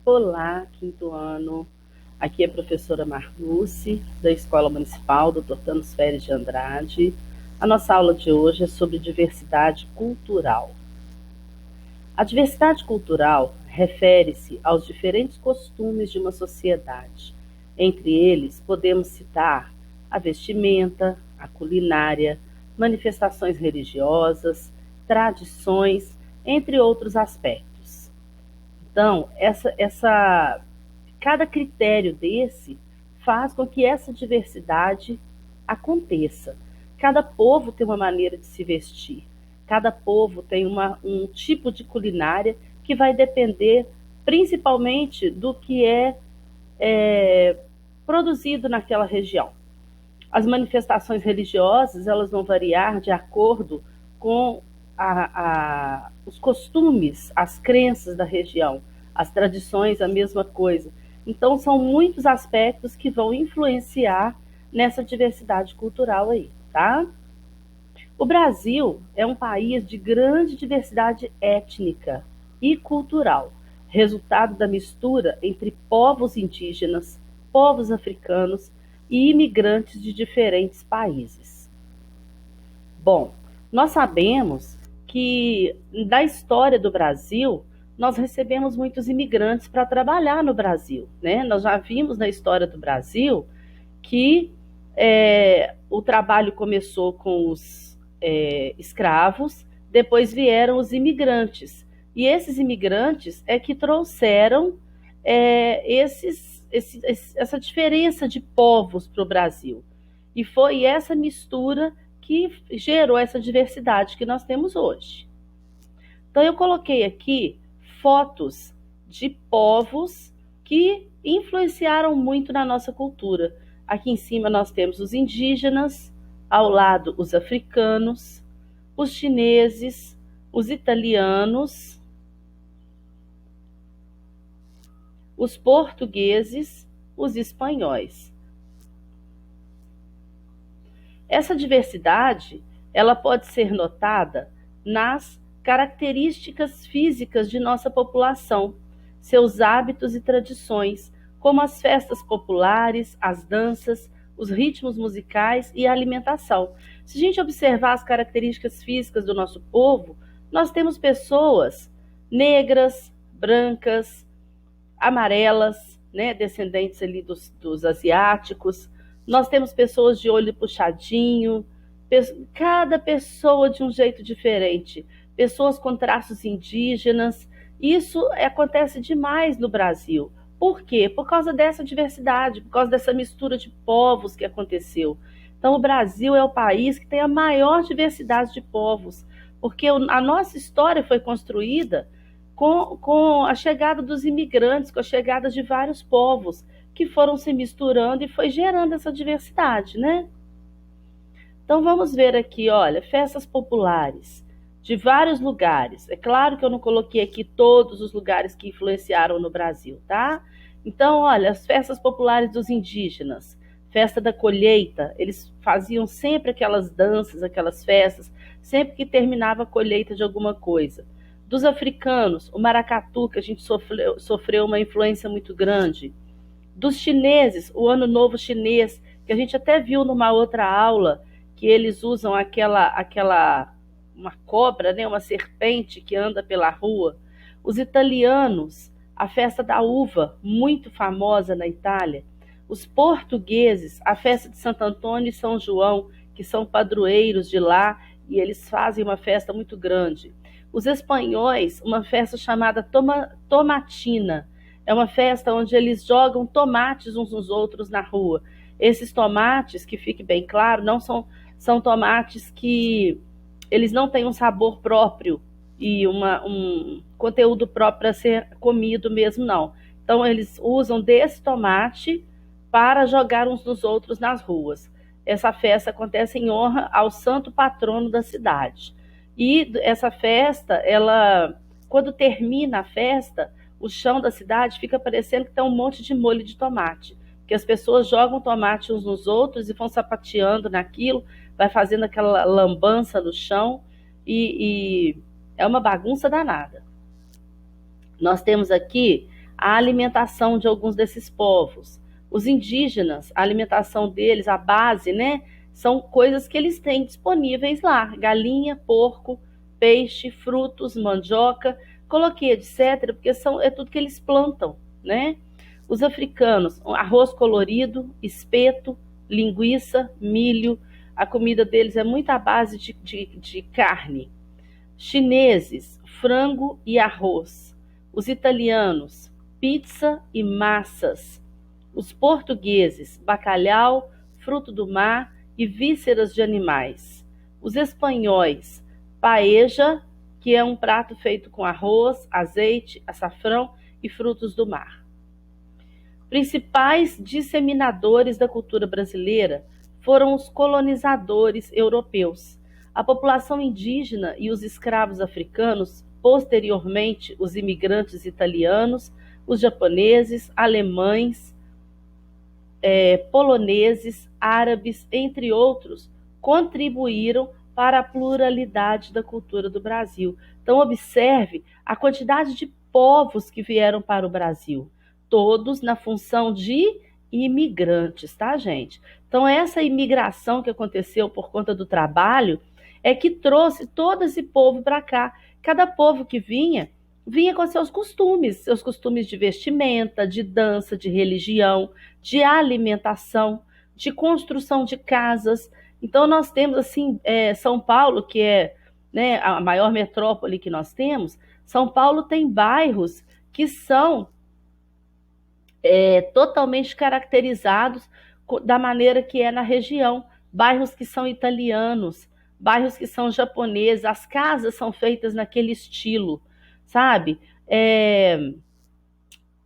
Olá, quinto ano. Aqui é a professora Marluce, da Escola Municipal Dr. Tanos Feres de Andrade. A nossa aula de hoje é sobre diversidade cultural. A diversidade cultural refere-se aos diferentes costumes de uma sociedade. Entre eles, podemos citar a vestimenta, a culinária, manifestações religiosas, tradições, entre outros aspectos. Então, cada critério desse faz com que essa diversidade aconteça. Cada povo tem uma maneira de se vestir, cada povo tem um tipo de culinária que vai depender principalmente do que é produzido naquela região. As manifestações religiosas elas vão variar de acordo com os costumes, as crenças da região, as tradições, a mesma coisa. Então, são muitos aspectos que vão influenciar nessa diversidade cultural aí, tá? O Brasil é um país de grande diversidade étnica e cultural, resultado da mistura entre povos indígenas, povos africanos e imigrantes de diferentes países. Bom, nós sabemos que da história do Brasil, nós recebemos muitos imigrantes para trabalhar no Brasil, né? Nós já vimos na história do Brasil que o trabalho começou com os escravos, depois vieram os imigrantes. E esses imigrantes é que trouxeram essa diferença de povos para o Brasil. E foi essa mistura que gerou essa diversidade que nós temos hoje. Então, eu coloquei aqui fotos de povos que influenciaram muito na nossa cultura. Aqui em cima nós temos os indígenas, ao lado os africanos, os chineses, os italianos, os portugueses, os espanhóis. Essa diversidade, ela pode ser notada nas características físicas de nossa população, seus hábitos e tradições, como as festas populares, as danças, os ritmos musicais e a alimentação. Se a gente observar as características físicas do nosso povo, nós temos pessoas negras, brancas, amarelas, né, descendentes ali dos asiáticos. Nós temos pessoas de olho puxadinho, cada pessoa de um jeito diferente, pessoas com traços indígenas. Isso acontece demais no Brasil. Por quê? Por causa dessa diversidade, por causa dessa mistura de povos que aconteceu. Então, o Brasil é o país que tem a maior diversidade de povos, porque a nossa história foi construída com a chegada dos imigrantes, com a chegada de vários povos que foram se misturando e foi gerando essa diversidade, né? Então vamos ver aqui, olha, festas populares de vários lugares. É claro que eu não coloquei aqui todos os lugares que influenciaram no Brasil, tá? Então, olha, as festas populares dos indígenas, festa da colheita, eles faziam sempre aquelas danças, aquelas festas, sempre que terminava a colheita de alguma coisa. Dos africanos, o maracatu, que a gente sofreu uma influência muito grande. Dos chineses, o Ano Novo Chinês, que a gente até viu numa outra aula, que eles usam uma cobra, né, uma serpente que anda pela rua. Os italianos, a festa da uva, muito famosa na Itália. Os portugueses, a festa de Santo Antônio e São João, que são padroeiros de lá, e eles fazem uma festa muito grande. Os espanhóis, uma festa chamada tomatina. É uma festa onde eles jogam tomates uns nos outros na rua. Esses tomates, que fique bem claro, não são tomates que eles não têm um sabor próprio e um conteúdo próprio para ser comido mesmo, não. Então, eles usam desse tomate para jogar uns nos outros nas ruas. Essa festa acontece em honra ao santo patrono da cidade. E essa festa, quando termina a festa, o chão da cidade fica parecendo que tem um monte de molho de tomate. Que as pessoas jogam tomate uns nos outros e vão sapateando naquilo, vai fazendo aquela lambança no chão e é uma bagunça danada. Nós temos aqui a alimentação de alguns desses povos. Os indígenas, a alimentação deles, a base, né, são coisas que eles têm disponíveis lá: galinha, porco, peixe, frutos, mandioca, coloquei etc, porque é tudo que eles plantam, né? Os africanos, arroz colorido, espeto, linguiça, milho, a comida deles é muito à base de carne. Chineses, frango e arroz. Os italianos, pizza e massas. Os portugueses, bacalhau, fruto do mar e vísceras de animais. Os espanhóis, paella, que é um prato feito com arroz, azeite, açafrão e frutos do mar. Principais disseminadores da cultura brasileira foram os colonizadores europeus. A população indígena e os escravos africanos, posteriormente os imigrantes italianos, os japoneses, alemães, poloneses, árabes, entre outros, contribuíram para a pluralidade da cultura do Brasil. Então, observe a quantidade de povos que vieram para o Brasil, todos na função de imigrantes, tá, gente? Então, essa imigração que aconteceu por conta do trabalho é que trouxe todo esse povo para cá. Cada povo que vinha com seus costumes de vestimenta, de dança, de religião, de alimentação, de construção de casas. Então, nós temos, assim, São Paulo, que é, né, a maior metrópole que nós temos. São Paulo tem bairros que são totalmente caracterizados da maneira que é na região. Bairros que são italianos, bairros que são japoneses, as casas são feitas naquele estilo, sabe?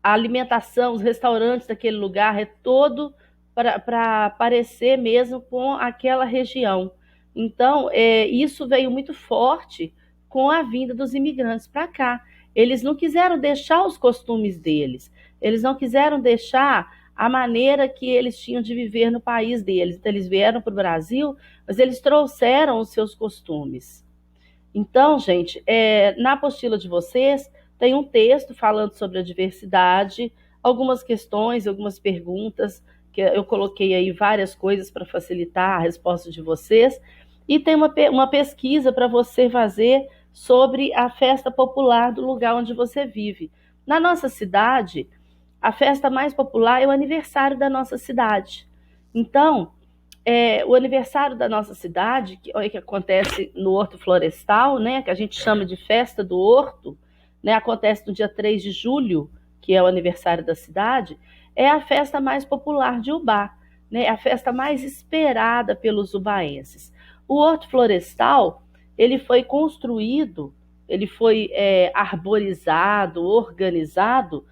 A alimentação, os restaurantes daquele lugar é todo para parecer mesmo com aquela região. Então, isso veio muito forte com a vinda dos imigrantes para cá. Eles não quiseram deixar os costumes deles, eles não quiseram deixar a maneira que eles tinham de viver no país deles. Então, eles vieram para o Brasil, mas eles trouxeram os seus costumes. Então, gente, na apostila de vocês tem um texto falando sobre a diversidade, algumas questões, algumas perguntas, que eu coloquei aí várias coisas para facilitar a resposta de vocês, e tem uma pesquisa para você fazer sobre a festa popular do lugar onde você vive. Na nossa cidade, a festa mais popular é o aniversário da nossa cidade. Então, o aniversário da nossa cidade, que acontece no Horto Florestal, né, que a gente chama de Festa do Horto, né, acontece no dia 3 de julho, que é o aniversário da cidade, é a festa mais popular de Ubá, né, a festa mais esperada pelos ubaenses. O Horto Florestal, ele foi construído, ele foi arborizado, organizado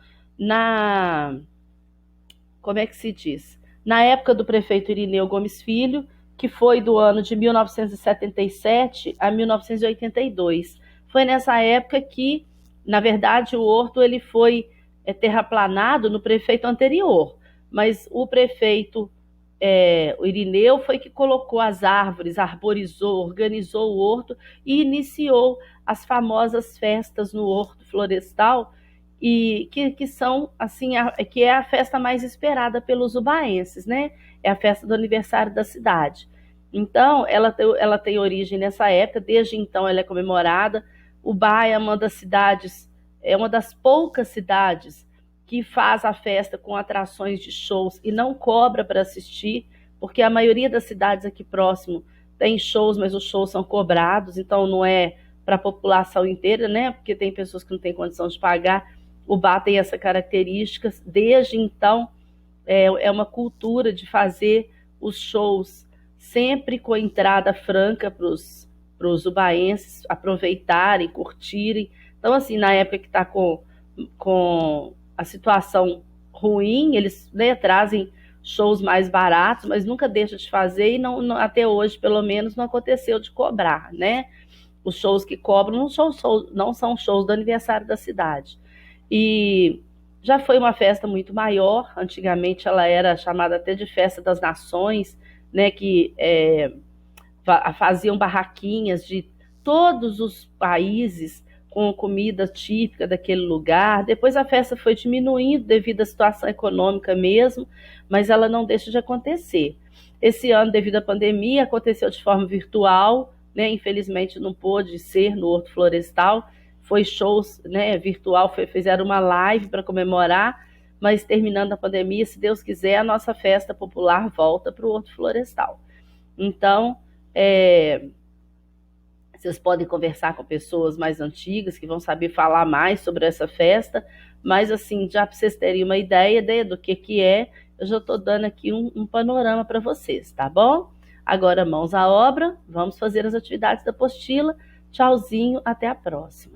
como é que se diz? Na época do prefeito Irineu Gomes Filho, que foi do ano de 1977 a 1982. Foi nessa época que, na verdade, o horto ele foi terraplanado no prefeito anterior, mas o prefeito o Irineu foi que colocou as árvores, arborizou, organizou o horto e iniciou as famosas festas no Horto Florestal, e que são assim, que é a festa mais esperada pelos ubaenses, né? É a festa do aniversário da cidade. Então, ela tem origem nessa época, desde então ela é comemorada. Ubá é uma das cidades, é uma das poucas cidades que faz a festa com atrações de shows e não cobra para assistir, porque a maioria das cidades aqui próximo tem shows, mas os shows são cobrados, então não é para a população inteira, né? Porque tem pessoas que não têm condição de pagar. O Ubá tem essa característica, desde então é uma cultura de fazer os shows sempre com entrada franca para os ubaenses aproveitarem, curtirem. Então, assim, na época que está com a situação ruim, eles, né, trazem shows mais baratos, mas nunca deixa de fazer, e até hoje, pelo menos, não aconteceu de cobrar, né? Os shows que cobram não são shows do aniversário da cidade. E já foi uma festa muito maior. Antigamente ela era chamada até de Festa das Nações, né, que faziam barraquinhas de todos os países com comida típica daquele lugar. Depois a festa foi diminuindo devido à situação econômica mesmo, mas ela não deixa de acontecer. Esse ano, devido à pandemia, aconteceu de forma virtual, né? Infelizmente não pôde ser no Horto Florestal, foi shows, né, virtual, fizeram uma live para comemorar, mas terminando a pandemia, se Deus quiser, a nossa festa popular volta para o Horto Florestal. Então, vocês podem conversar com pessoas mais antigas que vão saber falar mais sobre essa festa, mas assim, já para vocês terem uma ideia, né, do que é, eu já estou dando aqui um panorama para vocês, tá bom? Agora, mãos à obra, vamos fazer as atividades da apostila. Tchauzinho, até a próxima.